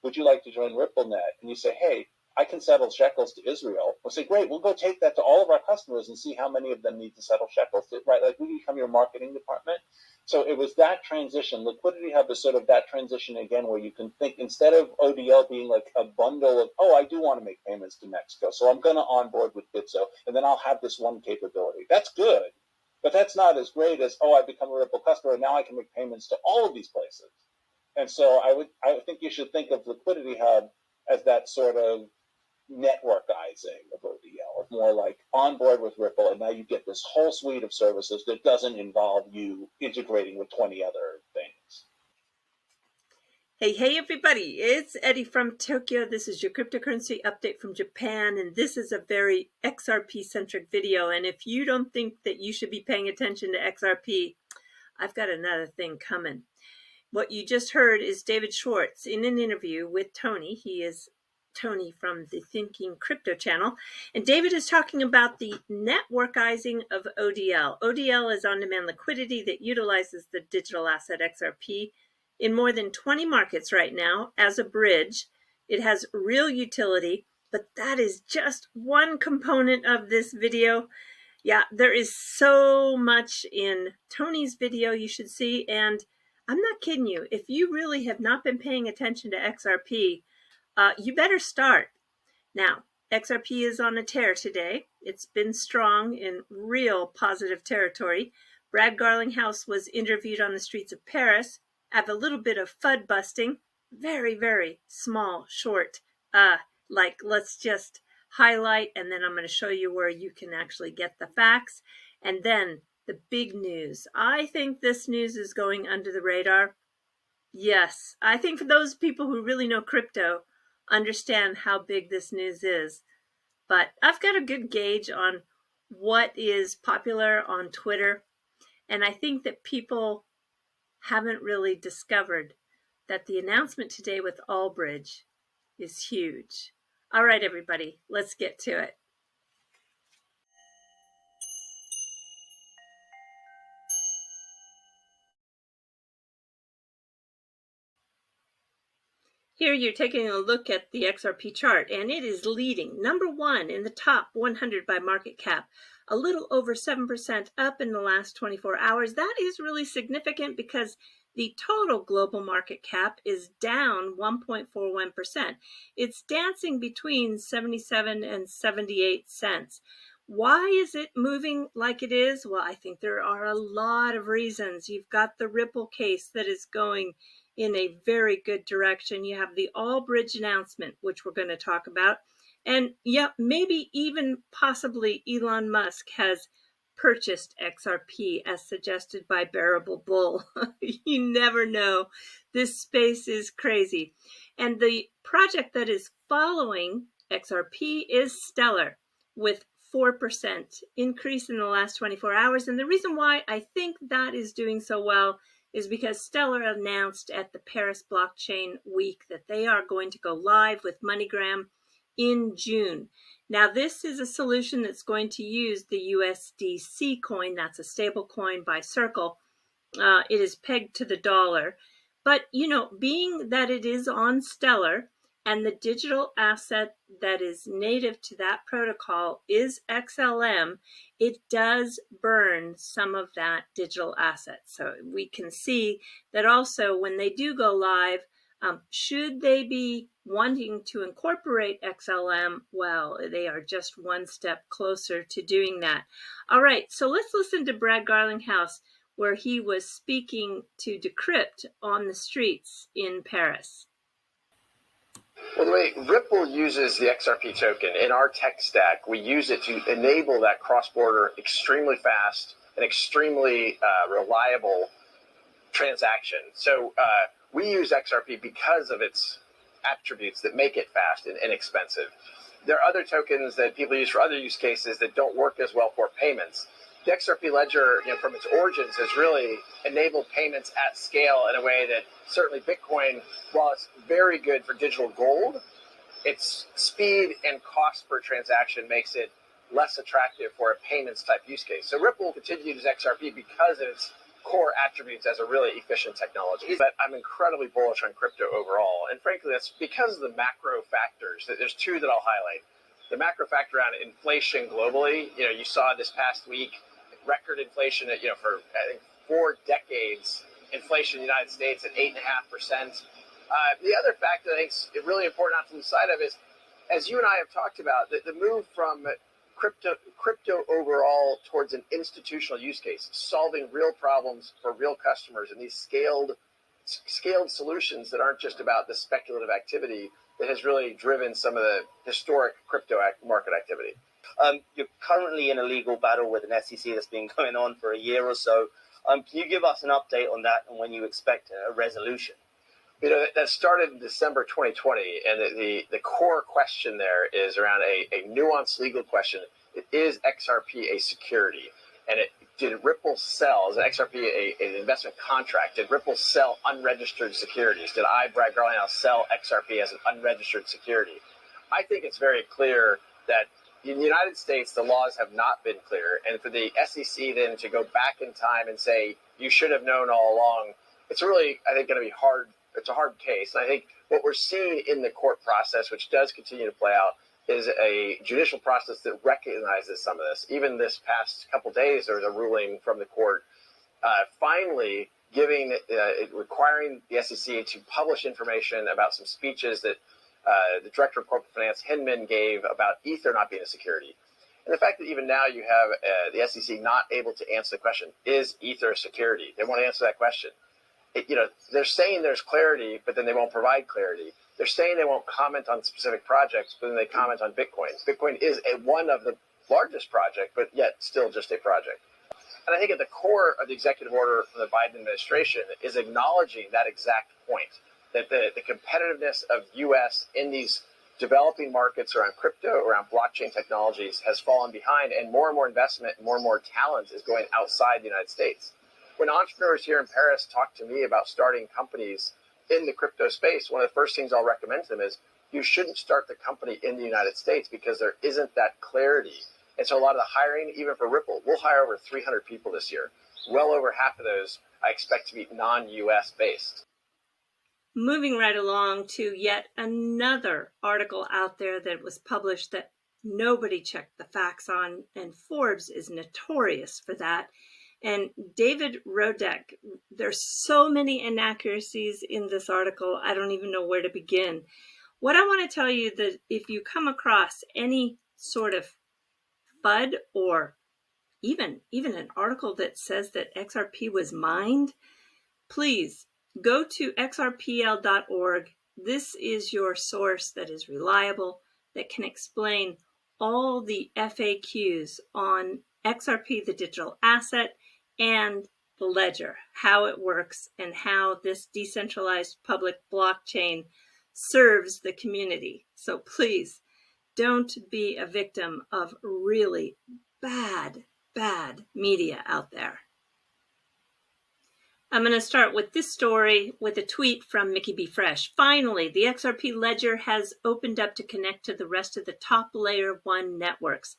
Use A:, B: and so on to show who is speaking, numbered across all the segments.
A: would you like to join RippleNet? And you say, hey, I can settle shekels to Israel. We'll say, great, we'll go take that to all of our customers and see how many of them need to settle shekels, right? Like we become your marketing department. So it was that transition. Liquidity Hub is sort of that transition again, where you can think instead of ODL being like a bundle of, oh, I do want to make payments to Mexico, so I'm going to onboard with Bitso, and then I'll have this one capability. That's good, but that's not as great as, oh, I become a Ripple customer, and now I can make payments to all of these places. And so I think you should think of Liquidity Hub as that sort of networkizing of ODL, or more like on board with Ripple, and now you get this whole suite of services that doesn't involve you integrating with 20 other things.
B: Hey everybody, it's Eddie from Tokyo. This is your cryptocurrency update from Japan, and this is a very XRP centric video. And if you don't think that you should be paying attention to XRP, I've got another thing coming. What you just heard is David Schwartz in an interview with Tony. He is Tony from the Thinking Crypto channel, and David is talking about the networkizing of ODL. ODL is on-demand liquidity that utilizes the digital asset XRP in more than 20 markets right now as a bridge. It has real utility, but that is just one component of this video. Yeah, there is so much in Tony's video you should see, and I'm not kidding you. If you really have not been paying attention to XRP, you better start. Now, XRP is on a tear today. It's been strong in real positive territory. Brad Garlinghouse was interviewed on the streets of Paris. I have a little bit of FUD busting. Very, very small, short. Let's just highlight, and then I'm going to show you where you can actually get the facts. And then the big news. I think this news is going under the radar. Yes, I think for those people who really know crypto, understand how big this news is. But I've got a good gauge on what is popular on Twitter, and I think that people haven't really discovered that the announcement today with Allbridge is huge. All right, everybody, let's get to it. Here you're taking a look at the XRP chart, and it is leading #1 in the top 100 by market cap, a little over 7% up in the last 24 hours. That is really significant because the total global market cap is down 1.41%. It's dancing between 77 and 78 cents. Why is it moving like it is? Well, I think there are a lot of reasons. You've got the Ripple case that is going in a very good direction. You have the Allbridge announcement, which we're going to talk about. And yeah, maybe even possibly Elon Musk has purchased XRP as suggested by Bearable Bull. You never know. This space is crazy. And the project that is following XRP is Stellar, with 4% increase in the last 24 hours. And the reason why I think that is doing so well is because Stellar announced at the Paris Blockchain Week that they are going to go live with MoneyGram in June. Now, this is a solution that's going to use the USDC coin. That's a stable coin by Circle. It is pegged to the dollar. But, you know, being that it is on Stellar and the digital asset that is native to that protocol is XLM, it does burn some of that digital asset. So we can see that also when they do go live, should they be wanting to incorporate XLM, well, they are just one step closer to doing that. All right, so let's listen to Brad Garlinghouse, where he was speaking to Decrypt on the streets in Paris.
C: Well, the way Ripple uses the XRP token in our tech stack, we use it to enable that cross-border, extremely fast and extremely reliable transaction. So we use XRP because of its attributes that make it fast and inexpensive. There are other tokens that people use for other use cases that don't work as well for payments. The XRP ledger, from its origins, has really enabled payments at scale in a way that certainly Bitcoin, while it's very good for digital gold, its speed and cost per transaction makes it less attractive for a payments type use case. So Ripple will continue to use XRP because of its core attributes as a really efficient technology. But I'm incredibly bullish on crypto overall. And frankly, that's because of the macro factors. There's two that I'll highlight. The macro factor around inflation globally, you saw this past week, record inflation at, for I think 4 decades, inflation in the United States at 8.5%. The other factor that I think is really important not to lose sight of is, as you and I have talked about, the move from crypto overall towards an institutional use case, solving real problems for real customers, and these scaled solutions that aren't just about the speculative activity that has really driven some of the historic crypto market activity.
D: You're currently in a legal battle with an SEC that's been going on for a year or so. Can you give us an update on that and when you expect a resolution?
C: That started in December 2020, and the core question there is around a nuanced legal question. Is XRP a security? And did Ripple sell, as an XRP, an investment contract? Did Ripple sell unregistered securities? Did I, Brad Garlinghouse, sell XRP as an unregistered security? I think it's very clear that in the United States, the laws have not been clear. And for the SEC then to go back in time and say, you should have known all along, it's really, I think, going to be hard. It's a hard case. And I think what we're seeing in the court process, which does continue to play out, is a judicial process that recognizes some of this. Even this past couple days, there was a ruling from the court finally requiring the SEC to publish information about some speeches that the director of corporate finance, Hinman, gave about Ether not being a security. And the fact that even now you have the SEC not able to answer the question, is Ether a security? They won't answer that question. They're saying there's clarity, but then they won't provide clarity. They're saying they won't comment on specific projects, but then they comment on Bitcoin. Bitcoin is one of the largest projects, but yet still just a project. And I think at the core of the executive order from the Biden administration is acknowledging that exact point, that the competitiveness of U.S. in these developing markets around crypto, around blockchain technologies has fallen behind, and more investment, more talent is going outside the United States. When entrepreneurs here in Paris talk to me about starting companies in the crypto space, one of the first things I'll recommend to them is you shouldn't start the company in the United States because there isn't that clarity. And so a lot of the hiring, even for Ripple, we'll hire over 300 people this year. Well over half of those I expect to be non-US based.
B: Moving right along to yet another article out there that was published that nobody checked the facts on, and Forbes is notorious for that. And David Rodek, there's so many inaccuracies in this article, I don't even know where to begin. What I want to tell you that if you come across any sort of FUD or even an article that says that XRP was mined, please go to xrpl.org. This is your source that is reliable, that can explain all the FAQs on XRP, the digital asset, and the ledger, how it works, and how this decentralized public blockchain serves the community. So please don't be a victim of really bad media out there. I'm going to start with this story with a tweet from Mickey B. Fresh. Finally, the XRP ledger has opened up to connect to the rest of the top layer 1 networks.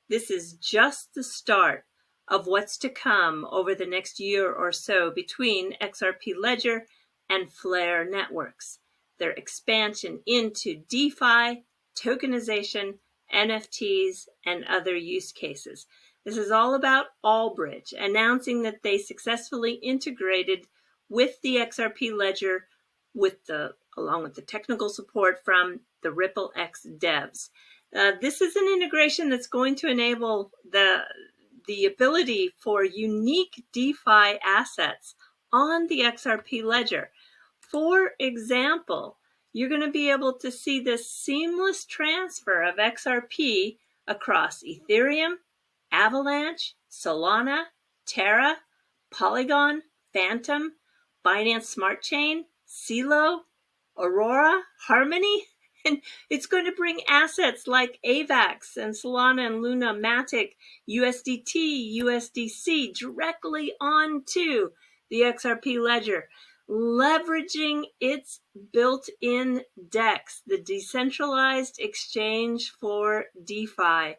B: This is just the start of what's to come over the next year or so between XRP Ledger and Flare networks. Their expansion into DeFi, tokenization, NFTs, and other use cases. This is all about Allbridge announcing that they successfully integrated with the XRP Ledger along with the technical support from the RippleX devs. This is an integration that's going to enable the ability for unique DeFi assets on the XRP ledger. For example, you're going to be able to see this seamless transfer of XRP across Ethereum, Avalanche, Solana, Terra, Polygon, Phantom, Binance Smart Chain, CeeLo, Aurora, Harmony. And it's going to bring assets like AVAX and Solana and Luna, Matic, USDT, USDC directly onto the XRP ledger, leveraging its built-in DEX, the decentralized exchange for DeFi.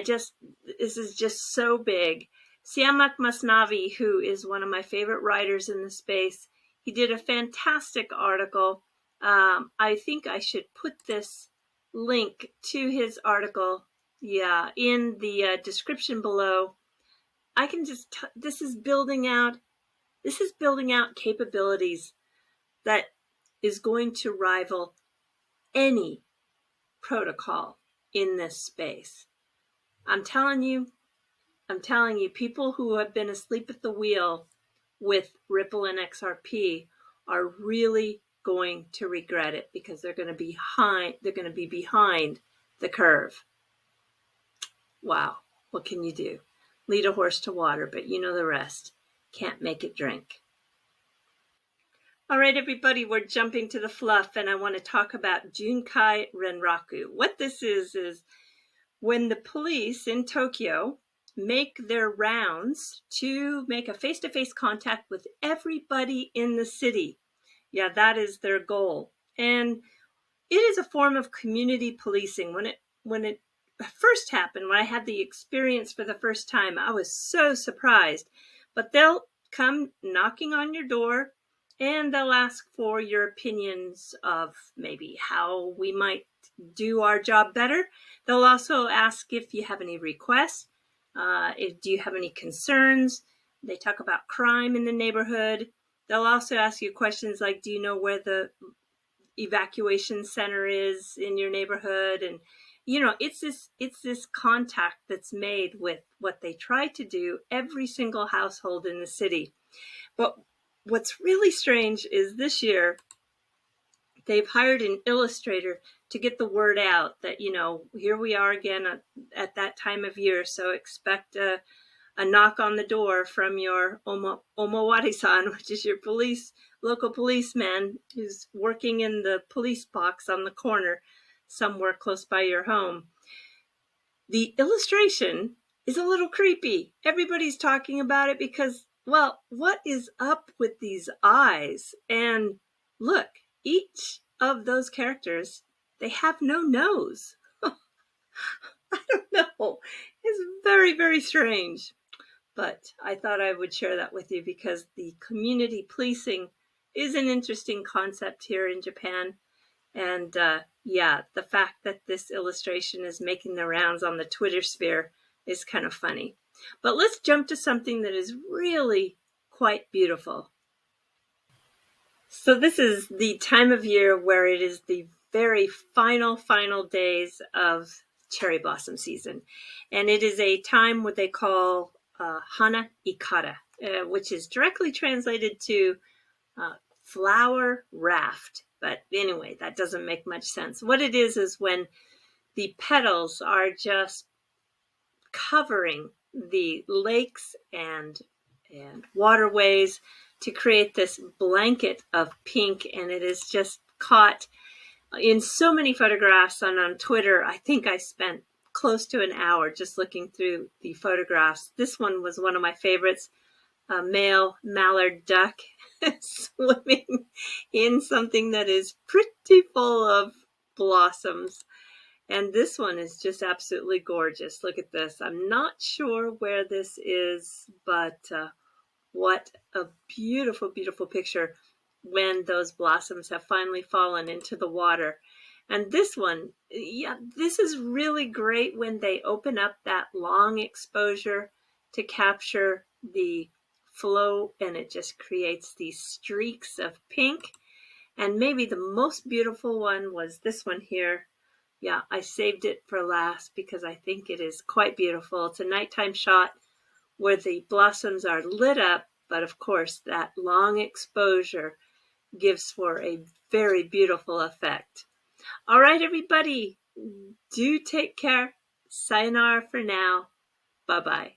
B: This is just so big. Siamak Masnavi, who is one of my favorite writers in the space, he did a fantastic article. I think I should put this link to his article, in the description below. I can just this is building out capabilities that is going to rival any protocol in this space. I'm telling you, people who have been asleep at the wheel with Ripple and XRP are really going to regret it, because they're going to be behind the curve. Wow, what can you do? Lead a horse to water, but you know the rest. Can't make it drink. All right, everybody, we're jumping to the fluff, and I want to talk about Junkai Renraku. What this is when the police in Tokyo make their rounds to make a face-to-face contact with everybody in the city. Yeah, that is their goal. And it is a form of community policing. When it first happened, when I had the experience for the first time, I was so surprised. But they'll come knocking on your door, and they'll ask for your opinions of maybe how we might do our job better. They'll also ask if you have any requests, do you have any concerns. They talk about crime in the neighborhood. They'll also ask you questions like, do you know where the evacuation center is in your neighborhood? And it's this contact that's made with what they try to do every single household in the city. But what's really strange is this year they've hired an illustrator to get the word out that, here we are again at that time of year. So expect a knock on the door from your omowari-san, which is your local policeman who's working in the police box on the corner somewhere close by your home. The illustration is a little creepy. Everybody's talking about it because, well, what is up with these eyes? And look, each of those characters, they have no nose. I don't know. It's very, very strange. But I thought I would share that with you because the community policing is an interesting concept here in Japan. And the fact that this illustration is making the rounds on the Twitter sphere is kind of funny. But let's jump to something that is really quite beautiful. So this is the time of year where it is the very final days of cherry blossom season. And it is a time what they call Hana Ikara, which is directly translated to flower raft. But anyway, that doesn't make much sense. What it is when the petals are just covering the lakes and waterways to create this blanket of pink, and it is just caught in so many photographs. And on Twitter, I think I spent close to an hour just looking through the photographs. This one was one of my favorites. A male mallard duck swimming in something that is pretty full of blossoms. And this one is just absolutely gorgeous. Look at this. I'm not sure where this is, but what a beautiful, beautiful picture when those blossoms have finally fallen into the water. And this one, this is really great when they open up that long exposure to capture the flow, and it just creates these streaks of pink. And maybe the most beautiful one was this one here. Yeah, I saved it for last because I think it is quite beautiful. It's a nighttime shot where the blossoms are lit up, but of course that long exposure gives for a very beautiful effect. All right, everybody, do take care. Sayonara for now. Bye-bye.